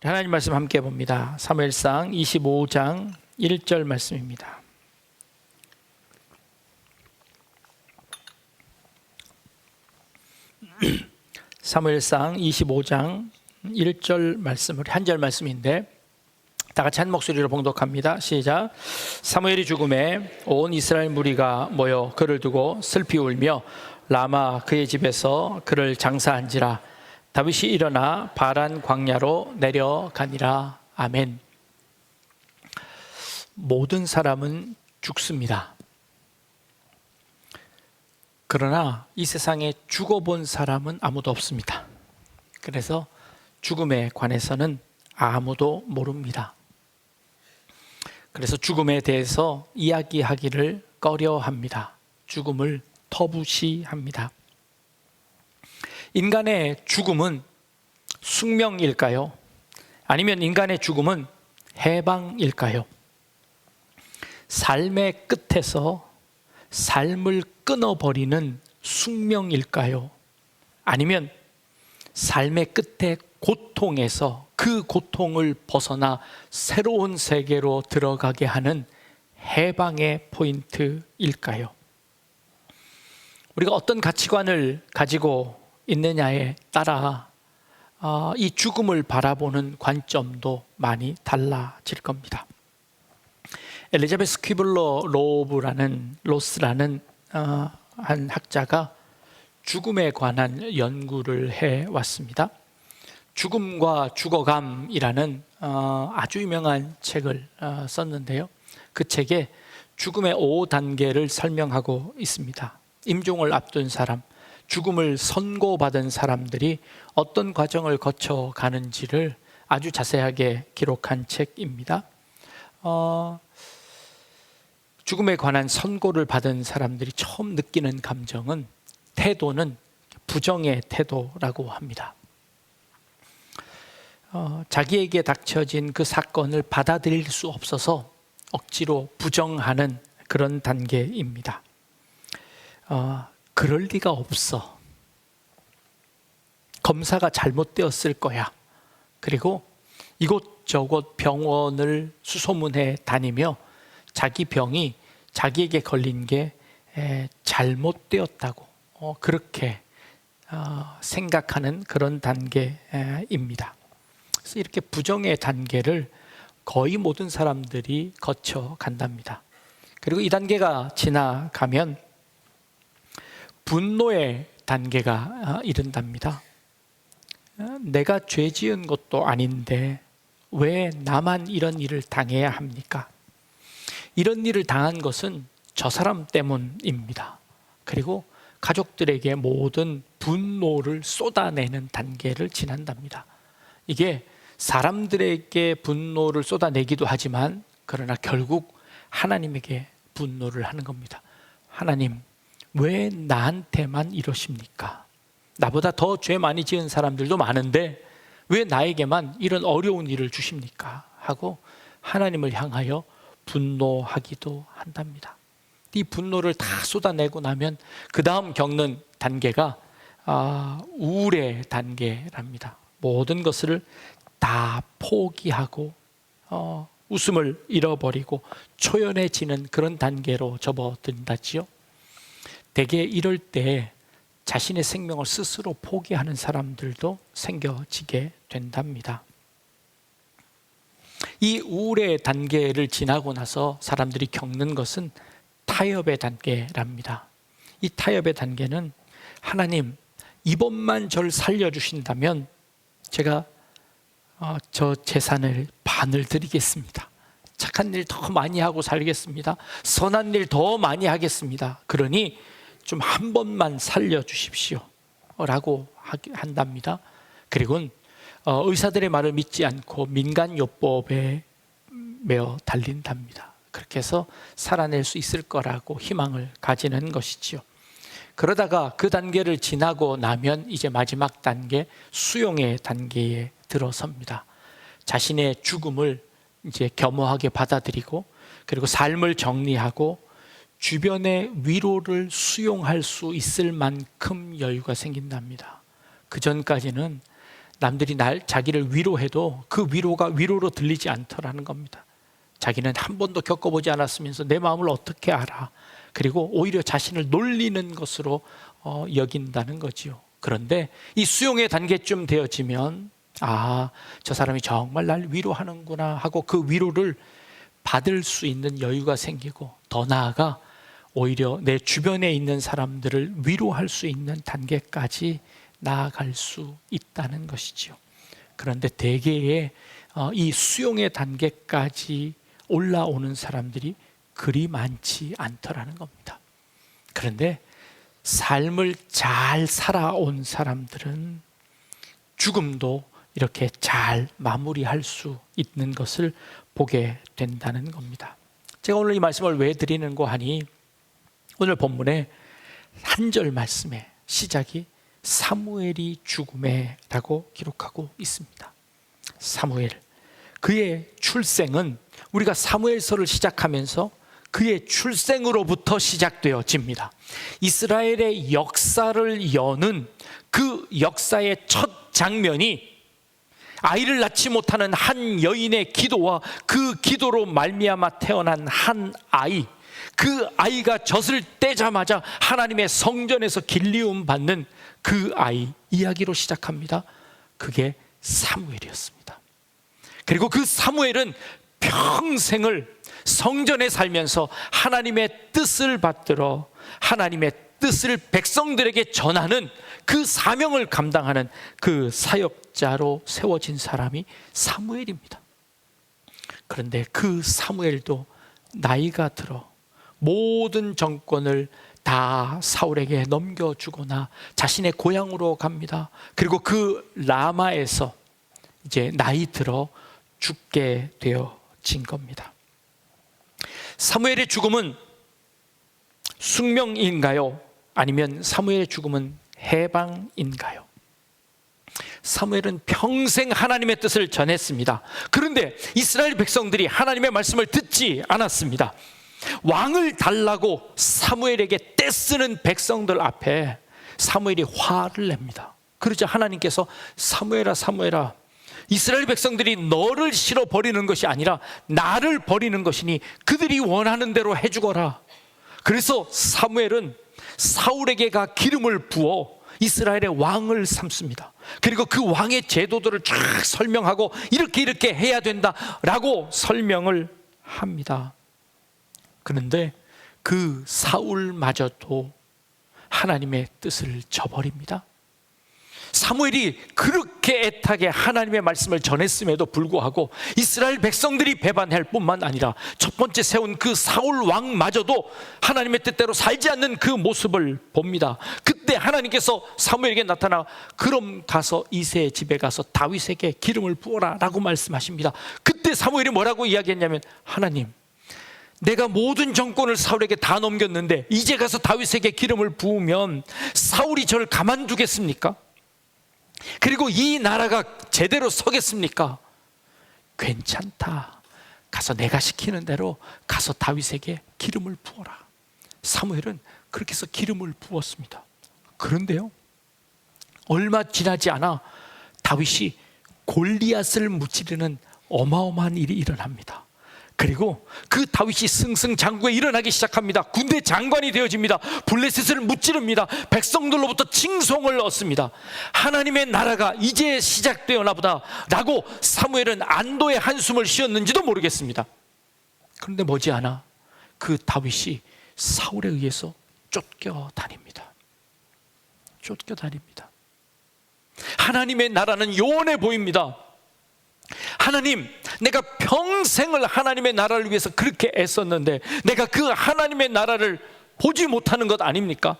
하나님 말씀 함께 봅니다. 사무엘상 25장 1절 말씀입니다. 사무엘상 25장 1절 말씀, 우리 한 절 말씀인데 다 같이 한 목소리로 봉독합니다. 시작. 사무엘이 죽음에 온 이스라엘 무리가 모여 그를 두고 슬피 울며 라마 그의 집에서 그를 장사한지라. 다윗이 일어나 바란 광야로 내려가니라. 아멘. 모든 사람은 죽습니다. 그러나 이 세상에 죽어본 사람은 아무도 없습니다. 그래서 죽음에 관해서는 아무도 모릅니다. 그래서 죽음에 대해서 이야기하기를 꺼려합니다. 죽음을 터부시합니다. 인간의 죽음은 숙명일까요? 아니면 인간의 죽음은 해방일까요? 삶의 끝에서 삶을 끊어버리는 숙명일까요? 아니면 삶의 끝에 고통에서 그 고통을 벗어나 새로운 세계로 들어가게 하는 해방의 포인트일까요? 우리가 어떤 가치관을 가지고 있느냐에 따라 이 죽음을 바라보는 관점도 많이 달라질 겁니다. 엘리자베스 퀴블러 로스라는 한 학자가 죽음에 관한 연구를 해왔습니다. 죽음과 죽어감이라는 아주 유명한 책을 썼는데요. 그 책에 죽음의 5단계를 설명하고 있습니다. 임종을 앞둔 사람, 죽음을 선고받은 사람들이 어떤 과정을 거쳐가는지를 아주 자세하게 기록한 책입니다. 죽음에 관한 선고를 받은 사람들이 처음 느끼는 감정은, 태도는 부정의 태도라고 합니다. 자기에게 닥쳐진 그 사건을 받아들일 수 없어서 억지로 부정하는 그런 단계입니다. 그럴 리가 없어. 검사가 잘못되었을 거야. 그리고 이곳저곳 병원을 수소문해 다니며 자기 병이 자기에게 걸린 게 잘못되었다고 그렇게 생각하는 그런 단계입니다. 그래서 이렇게 부정의 단계를 거의 모든 사람들이 거쳐간답니다. 그리고 이 단계가 지나가면 분노의 단계가 이른답니다. 내가 죄 지은 것도 아닌데 왜 나만 이런 일을 당해야 합니까? 이런 일을 당한 것은 저 사람 때문입니다. 그리고 가족들에게 모든 분노를 쏟아내는 단계를 지난답니다. 이게 사람들에게 분노를 쏟아내기도 하지만 그러나 결국 하나님에게 분노를 하는 겁니다. 하나님, 왜 나한테만 이러십니까? 나보다 더 죄 많이 지은 사람들도 많은데 왜 나에게만 이런 어려운 일을 주십니까? 하고 하나님을 향하여 분노하기도 한답니다. 이 분노를 다 쏟아내고 나면 그 다음 겪는 단계가 우울의 단계랍니다. 모든 것을 다 포기하고 웃음을 잃어버리고 초연해지는 그런 단계로 접어든다지요. 대개 이럴 때 자신의 생명을 스스로 포기하는 사람들도 생겨지게 된답니다. 이 우울의 단계를 지나고 나서 사람들이 겪는 것은 타협의 단계랍니다. 이 타협의 단계는 하나님, 이번만 저를 살려주신다면 제가 저 재산을 반을 드리겠습니다. 착한 일 더 많이 하고 살겠습니다. 선한 일 더 많이 하겠습니다. 그러니 좀 한 번만 살려주십시오 라고 한답니다. 그리고 의사들의 말을 믿지 않고 민간요법에 매어 달린답니다. 그렇게 해서 살아낼 수 있을 거라고 희망을 가지는 것이지요. 그러다가 그 단계를 지나고 나면 이제 마지막 단계, 수용의 단계에 들어섭니다. 자신의 죽음을 이제 겸허하게 받아들이고 그리고 삶을 정리하고 주변의 위로를 수용할 수 있을 만큼 여유가 생긴답니다. 그 전까지는 남들이 자기를 위로해도 그 위로가 위로로 들리지 않더라는 겁니다. 자기는 한 번도 겪어보지 않았으면서 내 마음을 어떻게 알아? 그리고 오히려 자신을 놀리는 것으로 여긴다는 거지요. 그런데 이 수용의 단계쯤 되어지면 저 사람이 정말 날 위로하는구나 하고 그 위로를 받을 수 있는 여유가 생기고, 더 나아가 오히려 내 주변에 있는 사람들을 위로할 수 있는 단계까지 나아갈 수 있다는 것이지요. 그런데 대개의 이 수용의 단계까지 올라오는 사람들이 그리 많지 않더라는 겁니다. 그런데 삶을 잘 살아온 사람들은 죽음도 이렇게 잘 마무리할 수 있는 것을 보게 된다는 겁니다. 제가 오늘 이 말씀을 왜 드리는고 하니, 오늘 본문의 한 절 말씀의 시작이 사무엘이 죽음에 라고 기록하고 있습니다. 사무엘, 그의 출생은 우리가 사무엘서를 시작하면서 그의 출생으로부터 시작되어집니다. 이스라엘의 역사를 여는 그 역사의 첫 장면이 아이를 낳지 못하는 한 여인의 기도와 그 기도로 말미암아 태어난 한 아이, 그 아이가 젖을 떼자마자 하나님의 성전에서 길리움 받는 그 아이 이야기로 시작합니다. 그게 사무엘이었습니다. 그리고 그 사무엘은 평생을 성전에 살면서 하나님의 뜻을 받들어 하나님의 뜻을 백성들에게 전하는 그 사명을 감당하는 그 사역자로 세워진 사람이 사무엘입니다. 그런데 그 사무엘도 나이가 들어 모든 정권을 다 사울에게 넘겨주거나 자신의 고향으로 갑니다. 그리고 그 라마에서 이제 나이 들어 죽게 되어진 겁니다. 사무엘의 죽음은 숙명인가요? 아니면 사무엘의 죽음은 해방인가요? 사무엘은 평생 하나님의 뜻을 전했습니다. 그런데 이스라엘 백성들이 하나님의 말씀을 듣지 않았습니다. 왕을 달라고 사무엘에게 떼쓰는 백성들 앞에 사무엘이 화를 냅니다. 그러자 하나님께서 사무엘아, 사무엘아, 이스라엘 백성들이 너를 실어 버리는 것이 아니라 나를 버리는 것이니 그들이 원하는 대로 해주거라. 그래서 사무엘은 사울에게 가 기름을 부어 이스라엘의 왕을 삼습니다. 그리고 그 왕의 제도들을 쫙 설명하고 이렇게 해야 된다라고 설명을 합니다. 그런데 그 사울마저도 하나님의 뜻을 저버립니다. 사무엘이 그렇게 애타게 하나님의 말씀을 전했음에도 불구하고 이스라엘 백성들이 배반할 뿐만 아니라 첫 번째 세운 그 사울 왕마저도 하나님의 뜻대로 살지 않는 그 모습을 봅니다. 그때 하나님께서 사무엘에게 나타나 그럼 가서 이새의 집에 가서 다윗에게 기름을 부어라 라고 말씀하십니다. 그때 사무엘이 뭐라고 이야기했냐면, 하나님, 내가 모든 정권을 사울에게 다 넘겼는데 이제 가서 다윗에게 기름을 부으면 사울이 저를 가만두겠습니까? 그리고 이 나라가 제대로 서겠습니까? 괜찮다. 가서 내가 시키는 대로 가서 다윗에게 기름을 부어라. 사무엘은 그렇게 해서 기름을 부었습니다. 그런데요, 얼마 지나지 않아 다윗이 골리앗을 무찌르는 어마어마한 일이 일어납니다. 그리고 그 다윗이 승승장구에 일어나기 시작합니다. 군대 장관이 되어집니다. 블레셋을 무찌릅니다. 백성들로부터 칭송을 얻습니다. 하나님의 나라가 이제 시작되었나 보다 라고 사무엘은 안도의 한숨을 쉬었는지도 모르겠습니다. 그런데 머지않아 그 다윗이 사울에 의해서 쫓겨다닙니다. 하나님의 나라는 요원해 보입니다. 하나님, 내가 평생을 하나님의 나라를 위해서 그렇게 애썼는데 내가 그 하나님의 나라를 보지 못하는 것 아닙니까?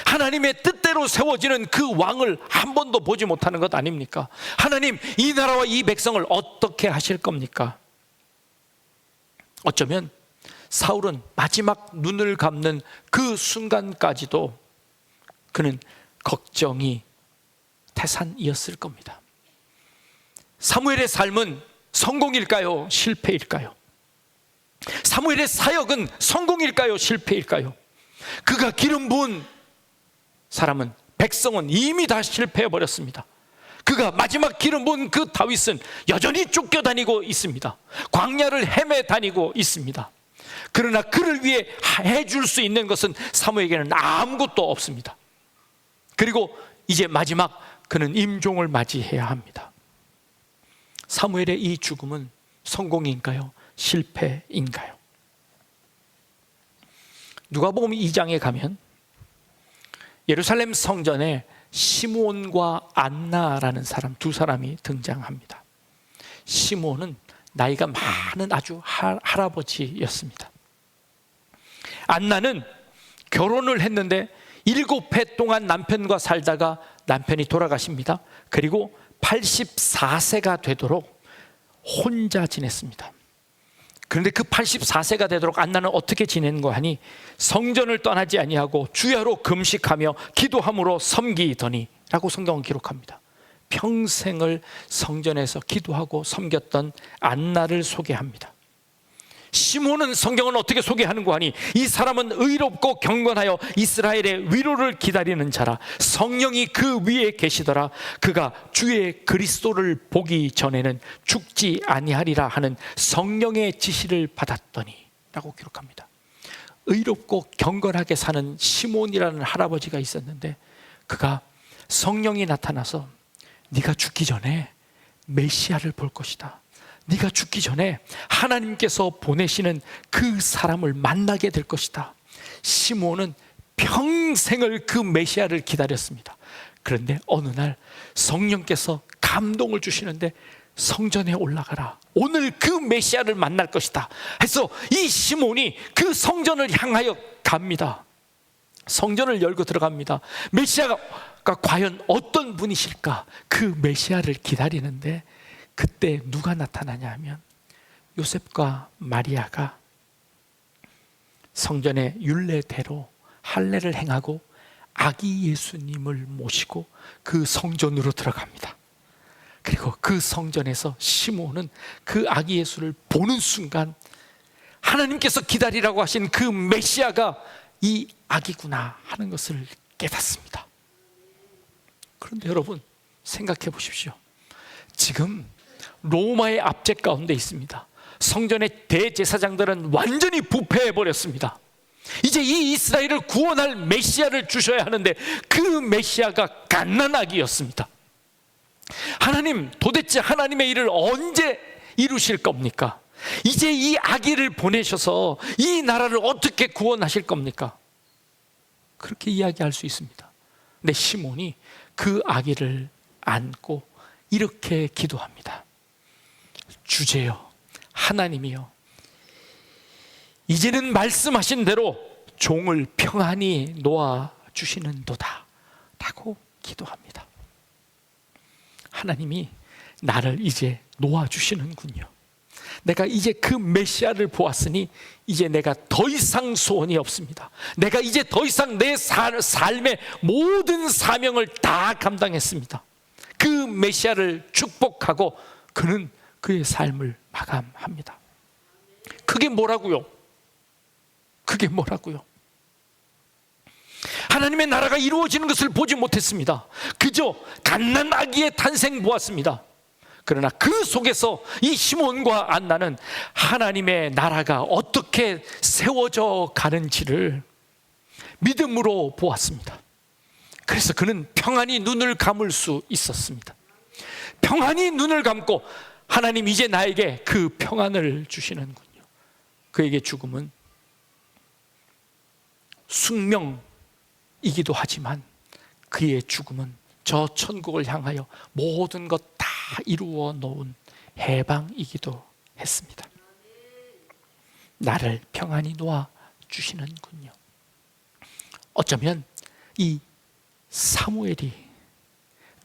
하나님의 뜻대로 세워지는 그 왕을 한 번도 보지 못하는 것 아닙니까? 하나님, 이 나라와 이 백성을 어떻게 하실 겁니까? 어쩌면 사울은 마지막 눈을 감는 그 순간까지도 그는 걱정이 태산이었을 겁니다. 사무엘의 삶은 성공일까요? 실패일까요? 사무엘의 사역은 성공일까요? 실패일까요? 그가 기름 부은 사람은, 백성은 이미 다 실패해버렸습니다. 그가 마지막 길을 본 그 다윗은 여전히 쫓겨다니고 있습니다. 광야를 헤매 다니고 있습니다. 그러나 그를 위해 해줄 수 있는 것은 사무엘에게는 아무것도 없습니다. 그리고 이제 마지막 그는 임종을 맞이해야 합니다. 사무엘의 이 죽음은 성공인가요? 실패인가요? 누가복음 2장에 가면 예루살렘 성전에 시므온과 안나라는 사람, 두 사람이 등장합니다. 시므온은 나이가 많은 아주 할아버지였습니다. 안나는 결혼을 했는데 7해 동안 남편과 살다가 남편이 돌아가십니다. 그리고 84세가 되도록 혼자 지냈습니다. 그런데 그 84세가 되도록 안나는 어떻게 지내는가 하니 성전을 떠나지 아니하고 주야로 금식하며 기도함으로 섬기더니 라고 성경은 기록합니다. 평생을 성전에서 기도하고 섬겼던 안나를 소개합니다. 시몬은 성경은 어떻게 소개하는가 하니 이 사람은 의롭고 경건하여 이스라엘의 위로를 기다리는 자라. 성령이 그 위에 계시더라. 그가 주의 그리스도를 보기 전에는 죽지 아니하리라 하는 성령의 지시를 받았더니 라고 기록합니다. 의롭고 경건하게 사는 시몬이라는 할아버지가 있었는데 그가 성령이 나타나서 네가 죽기 전에 메시아를 볼 것이다. 네가 죽기 전에 하나님께서 보내시는 그 사람을 만나게 될 것이다. 시몬은 평생을 그 메시아를 기다렸습니다. 그런데 어느 날 성령께서 감동을 주시는데 성전에 올라가라. 오늘 그 메시아를 만날 것이다. 해서 이 시몬이 그 성전을 향하여 갑니다. 성전을 열고 들어갑니다. 메시아가 과연 어떤 분이실까? 그 메시아를 기다리는데 그때 누가 나타나냐 하면 요셉과 마리아가 성전의 율례대로 할례를 행하고 아기 예수님을 모시고 그 성전으로 들어갑니다. 그리고 그 성전에서 시몬은 그 아기 예수를 보는 순간 하나님께서 기다리라고 하신 그 메시아가 이 아기구나 하는 것을 깨닫습니다. 그런데 여러분 생각해 보십시오. 지금 로마의 압제 가운데 있습니다. 성전의 대제사장들은 완전히 부패해 버렸습니다. 이제 이 이스라엘을 구원할 메시아를 주셔야 하는데 그 메시아가 갓난아기였습니다. 하나님, 도대체 하나님의 일을 언제 이루실 겁니까? 이제 이 아기를 보내셔서 이 나라를 어떻게 구원하실 겁니까? 그렇게 이야기할 수 있습니다. 근데 시몬이 그 아기를 안고 이렇게 기도합니다. 주제여, 하나님이여, 이제는 말씀하신 대로 종을 평안히 놓아주시는도다 라고 기도합니다. 하나님이 나를 이제 놓아주시는군요. 내가 이제 그 메시아를 보았으니 이제 내가 더 이상 소원이 없습니다. 내가 이제 더 이상 내 삶의 모든 사명을 다 감당했습니다. 그 메시아를 축복하고 그는 그의 삶을 마감합니다. 그게 뭐라고요? 그게 뭐라고요? 하나님의 나라가 이루어지는 것을 보지 못했습니다. 그저 갓난아기의 탄생 보았습니다. 그러나 그 속에서 이 시몬과 안나는 하나님의 나라가 어떻게 세워져 가는지를 믿음으로 보았습니다. 그래서 그는 평안히 눈을 감을 수 있었습니다. 평안히 눈을 감고 하나님, 이제 나에게 그 평안을 주시는군요. 그에게 죽음은 숙명이기도 하지만 그의 죽음은 저 천국을 향하여 모든 것 다 이루어 놓은 해방이기도 했습니다. 나를 평안히 놓아 주시는군요. 어쩌면 이 사무엘이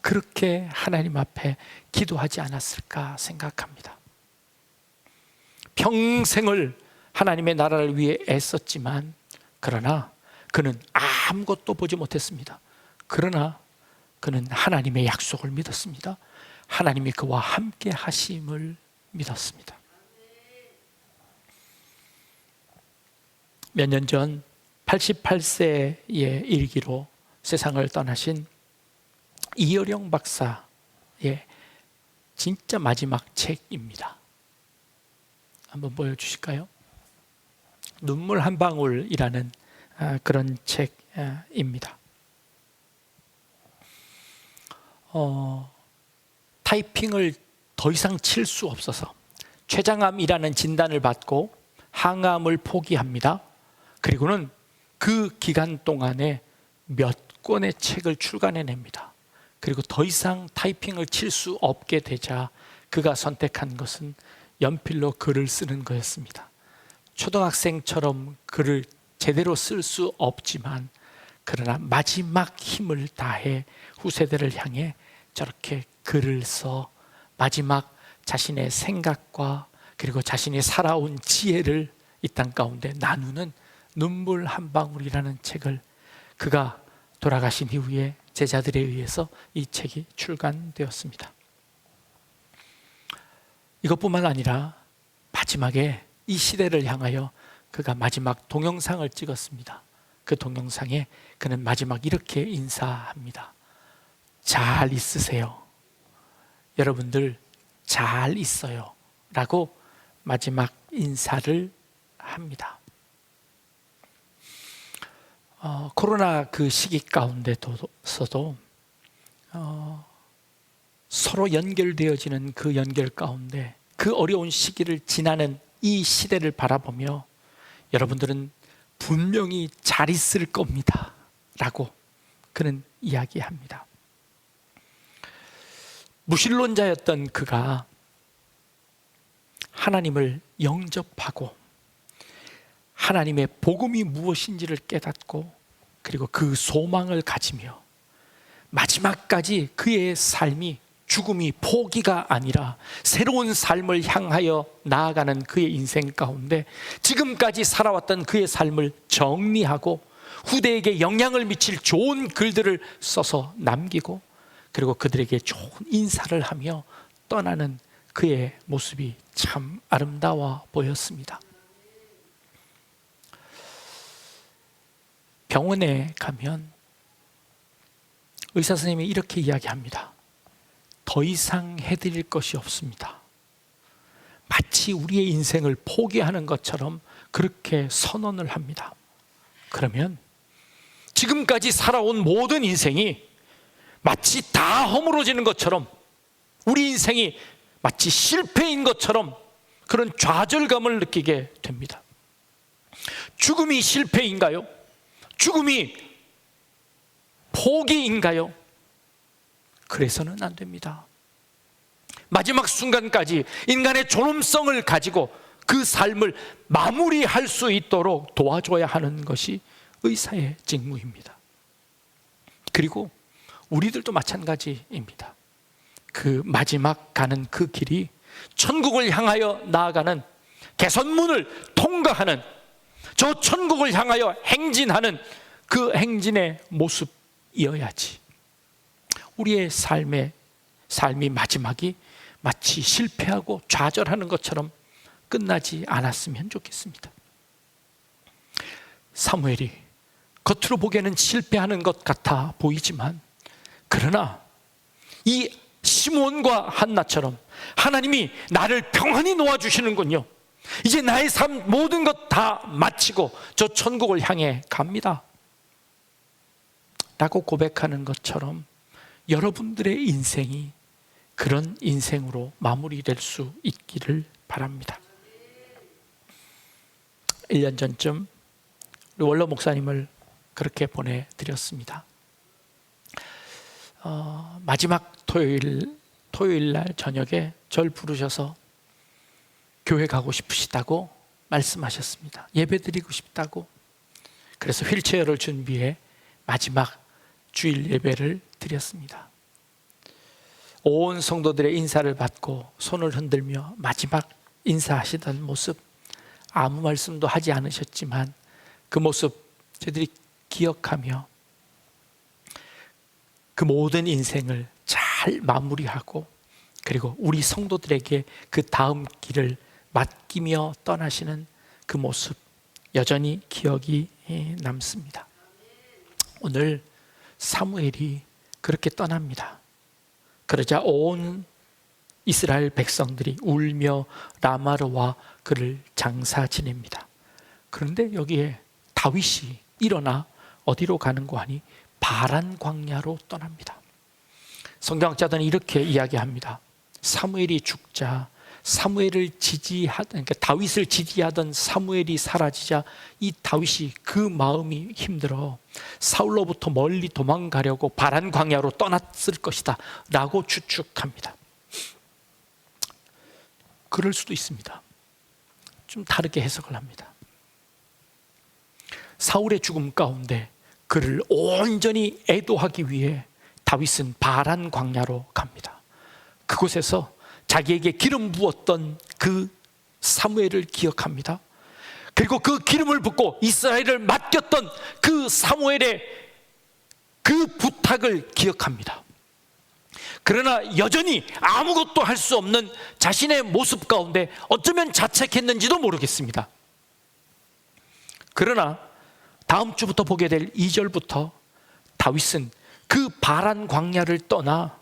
그렇게 하나님 앞에 기도하지 않았을까 생각합니다. 평생을 하나님의 나라를 위해 애썼지만 그러나 그는 아무것도 보지 못했습니다. 그러나 그는 하나님의 약속을 믿었습니다. 하나님이 그와 함께 하심을 믿었습니다. 몇 년 전 88세의 일기로 세상을 떠나신 이어령 박사 진짜 마지막 책입니다. 한번 보여주실까요? 눈물 한 방울이라는 그런 책입니다. 타이핑을 더 이상 칠 수 없어서 췌장암이라는 진단을 받고 항암을 포기합니다. 그리고는 그 기간 동안에 몇 권의 책을 출간해냅니다. 그리고 더 이상 타이핑을 칠 수 없게 되자 그가 선택한 것은 연필로 글을 쓰는 거였습니다. 초등학생처럼 글을 제대로 쓸 수 없지만 그러나 마지막 힘을 다해 후세대를 향해 저렇게 글을 써 마지막 자신의 생각과 그리고 자신이 살아온 지혜를 이 땅 가운데 나누는 눈물 한 방울이라는 책을 그가 돌아가신 이후에 제자들에 의해서 이 책이 출간되었습니다. 이것뿐만 아니라 마지막에 이 시대를 향하여 그가 마지막 동영상을 찍었습니다. 그 동영상에 그는 마지막 이렇게 인사합니다. 잘 있으세요. 여러분들 잘 있어요. 라고 마지막 인사를 합니다. 코로나 그 시기 가운데서도 서로 연결되어지는 그 연결 가운데 그 어려운 시기를 지나는 이 시대를 바라보며 여러분들은 분명히 잘 있을 겁니다. 라고 그는 이야기합니다. 무신론자였던 그가 하나님을 영접하고 하나님의 복음이 무엇인지를 깨닫고 그리고 그 소망을 가지며 마지막까지 그의 삶이 죽음이 포기가 아니라 새로운 삶을 향하여 나아가는 그의 인생 가운데 지금까지 살아왔던 그의 삶을 정리하고 후대에게 영향을 미칠 좋은 글들을 써서 남기고 그리고 그들에게 좋은 인사를 하며 떠나는 그의 모습이 참 아름다워 보였습니다. 병원에 가면 의사 선생님이 이렇게 이야기합니다. 더 이상 해드릴 것이 없습니다. 마치 우리의 인생을 포기하는 것처럼 그렇게 선언을 합니다. 그러면 지금까지 살아온 모든 인생이 마치 다 허물어지는 것처럼 우리 인생이 마치 실패인 것처럼 그런 좌절감을 느끼게 됩니다. 죽음이 실패인가요? 죽음이 포기인가요? 그래서는 안 됩니다. 마지막 순간까지 인간의 존엄성을 가지고 그 삶을 마무리할 수 있도록 도와줘야 하는 것이 의사의 직무입니다. 그리고 우리들도 마찬가지입니다. 그 마지막 가는 그 길이 천국을 향하여 나아가는 개선문을 통과하는 저 천국을 향하여 행진하는 그 행진의 모습이어야지 우리의 삶이 마지막이 마치 실패하고 좌절하는 것처럼 끝나지 않았으면 좋겠습니다. 사무엘이 겉으로 보기에는 실패하는 것 같아 보이지만 그러나 이 시므온과 한나처럼 하나님이 나를 평안히 놓아주시는군요. 이제 나의 삶 모든 것 다 마치고 저 천국을 향해 갑니다 라고 고백하는 것처럼 여러분들의 인생이 그런 인생으로 마무리될 수 있기를 바랍니다. 1년 전쯤 우리 원로 목사님을 그렇게 보내드렸습니다. 마지막 토요일 날 저녁에 절 부르셔서 교회 가고 싶으시다고 말씀하셨습니다. 예배 드리고 싶다고. 그래서 휠체어를 준비해 마지막 주일 예배를 드렸습니다. 온 성도들의 인사를 받고 손을 흔들며 마지막 인사하시던 모습, 아무 말씀도 하지 않으셨지만 그 모습 저희들이 기억하며 그 모든 인생을 잘 마무리하고 그리고 우리 성도들에게 그 다음 길을 맡기며 떠나시는 그 모습 여전히 기억이 남습니다. 오늘 사무엘이 그렇게 떠납니다. 그러자 온 이스라엘 백성들이 울며 라마로 와 그를 장사 지냅니다. 그런데 여기에 다윗이 일어나 어디로 가는고 하니 바란 광야로 떠납니다. 성경학자들은 이렇게 이야기합니다. 사무엘이 죽자 그러니까 다윗을 지지하던 사무엘이 사라지자 이 다윗이 그 마음이 힘들어 사울로부터 멀리 도망가려고 바란 광야로 떠났을 것이다 라고 추측합니다. 그럴 수도 있습니다. 좀 다르게 해석을 합니다. 사울의 죽음 가운데 그를 온전히 애도하기 위해 다윗은 바란 광야로 갑니다. 그곳에서 자기에게 기름 부었던 그 사무엘을 기억합니다. 그리고 그 기름을 붓고 이스라엘을 맡겼던 그 사무엘의 그 부탁을 기억합니다. 그러나 여전히 아무것도 할 수 없는 자신의 모습 가운데 어쩌면 자책했는지도 모르겠습니다. 그러나 다음 주부터 보게 될 2절부터 다윗은 그 바란 광야를 떠나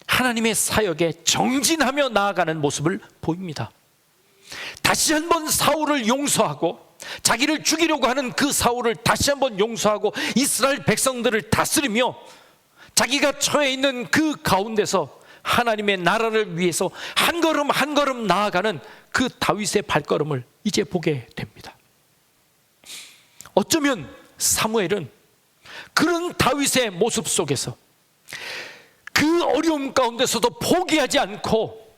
하나님의 사역에 정진하며 나아가는 모습을 보입니다. 다시 한번 사울을 용서하고 자기를 죽이려고 하는 그 사울을 다시 한번 용서하고 이스라엘 백성들을 다스리며 자기가 처해 있는 그 가운데서 하나님의 나라를 위해서 한 걸음 한 걸음 나아가는 그 다윗의 발걸음을 이제 보게 됩니다. 어쩌면 사무엘은 그런 다윗의 모습 속에서 그 어려움 가운데서도 포기하지 않고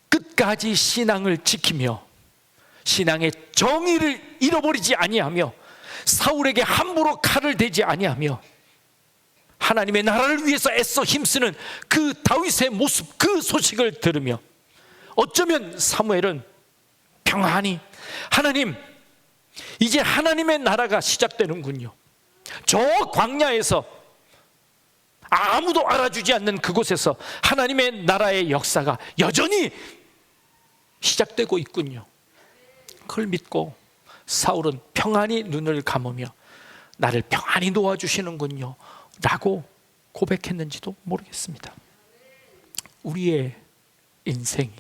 끝까지 신앙을 지키며 신앙의 정의를 잃어버리지 아니하며 사울에게 함부로 칼을 대지 아니하며 하나님의 나라를 위해서 애써 힘쓰는 그 다윗의 모습, 그 소식을 들으며 어쩌면 사무엘은 평안히 하나님, 이제 하나님의 나라가 시작되는군요. 저 광야에서 아무도 알아주지 않는 그곳에서 하나님의 나라의 역사가 여전히 시작되고 있군요. 그걸 믿고 사울은 평안히 눈을 감으며 나를 평안히 놓아주시는군요 라고 고백했는지도 모르겠습니다. 우리의 인생이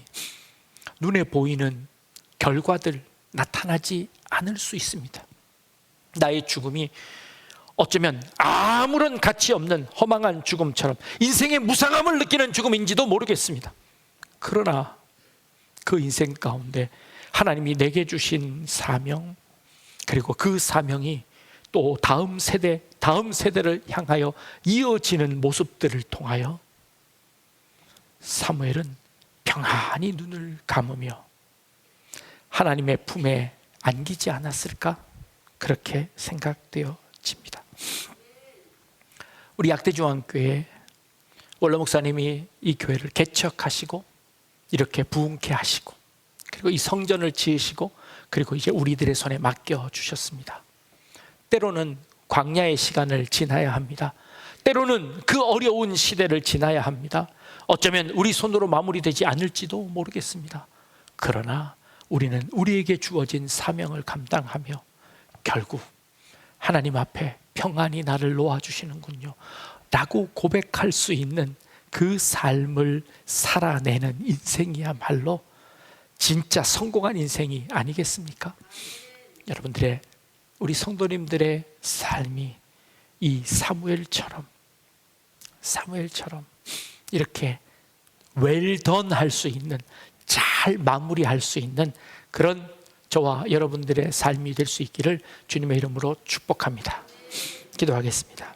눈에 보이는 결과들 나타나지 않을 수 있습니다. 나의 죽음이 어쩌면 아무런 가치 없는 허망한 죽음처럼 인생의 무상함을 느끼는 죽음인지도 모르겠습니다. 그러나 그 인생 가운데 하나님이 내게 주신 사명, 그리고 그 사명이 또 다음 세대를 향하여 이어지는 모습들을 통하여 사무엘은 평안히 눈을 감으며 하나님의 품에 안기지 않았을까? 그렇게 생각되어집니다. 우리 약대중앙교회 원로 목사님이 이 교회를 개척하시고 이렇게 부흥케 하시고 그리고 이 성전을 지으시고 그리고 이제 우리들의 손에 맡겨주셨습니다. 때로는 광야의 시간을 지나야 합니다. 때로는 그 어려운 시대를 지나야 합니다. 어쩌면 우리 손으로 마무리되지 않을지도 모르겠습니다. 그러나 우리는 우리에게 주어진 사명을 감당하며 결국 하나님 앞에 평안히 나를 놓아주시는군요 라고 고백할 수 있는 그 삶을 살아내는 인생이야말로 진짜 성공한 인생이 아니겠습니까? 여러분들의, 우리 성도님들의 삶이 이 사무엘처럼 이렇게 웰던 할 수 있는, 잘 마무리할 수 있는 그런 저와 여러분들의 삶이 될 수 있기를 주님의 이름으로 축복합니다. 기도하겠습니다.